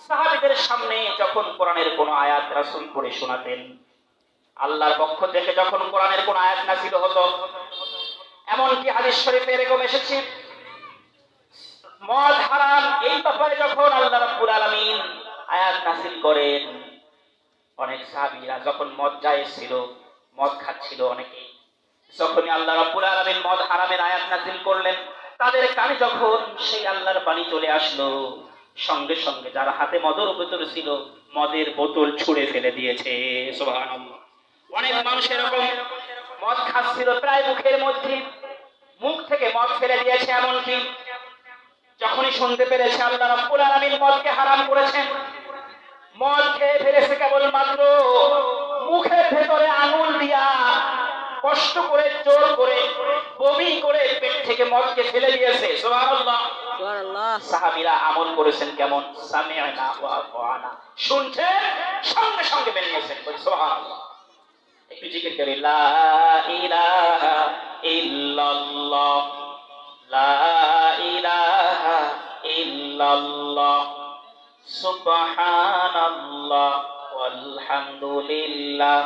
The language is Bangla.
সাহাবীদের সামনে যখন কোরআনের কোন আয়াত রাসূল পড়ে শোনাতেন, আল্লাহর পক্ষ থেকে যখন কোরআনের কোন আয়াত নাযিল হতো, এমনকি হাদিস শরীফে এরকম এসেছে মদ হারাম এই ব্যাপারে যখন আল্লাহ রাব্বুল আলামিন আয়াত নাযিল করেন, অনেক সাহাবীরা যখন মদ জায়েজ ছিল, মদ খাচ্ছিল অনেকেই, যখনই আল্লাহ রাব্বুল আলামিন মদ হারামের আয়াত নাযিল করলেন, তাদের কানে যখন সেই আল্লাহর বাণী চলে আসলো, সঙ্গে সঙ্গে যারা হাতে মদের বোতল ছিল, মদের বোতল ছুঁড়ে ফেলে দিয়েছে। সুবহানাল্লাহ। অনেক মানুষ এরকম মদ খাচ্ছিল, প্রায় মুখের মধ্যে, মুখ থেকে মদ ফেলে দিয়েছে। এমনকি যখনই শুনতে পেরেছে আল্লাহ রাব্বুল আলামিন মদকে হারাম করেছেন, মদ খেয়ে ফেলেছে, কেবলমাত্র মুখের ভেতরে আঙুল দিয়া কষ্ট করে জোর করে বমি করে পেট থেকে মদকে ফেলে দিয়েছে। সুবহানাল্লাহ। সুবহানাল্লাহ। সাহাবীরা আমল করেছেন কেমন? সামি'না ওয়া আতা'না, শুনছেন সঙ্গে সঙ্গে মেনে নিয়েছেন। সুবহানাল্লাহ। একটু জিকির করি, লা ইলাহা ইল্লাল্লাহ, লা ইলাহা ইল্লাল্লাহ, সুবহানাল্লাহ ওয়ালহামদুলিল্লাহ,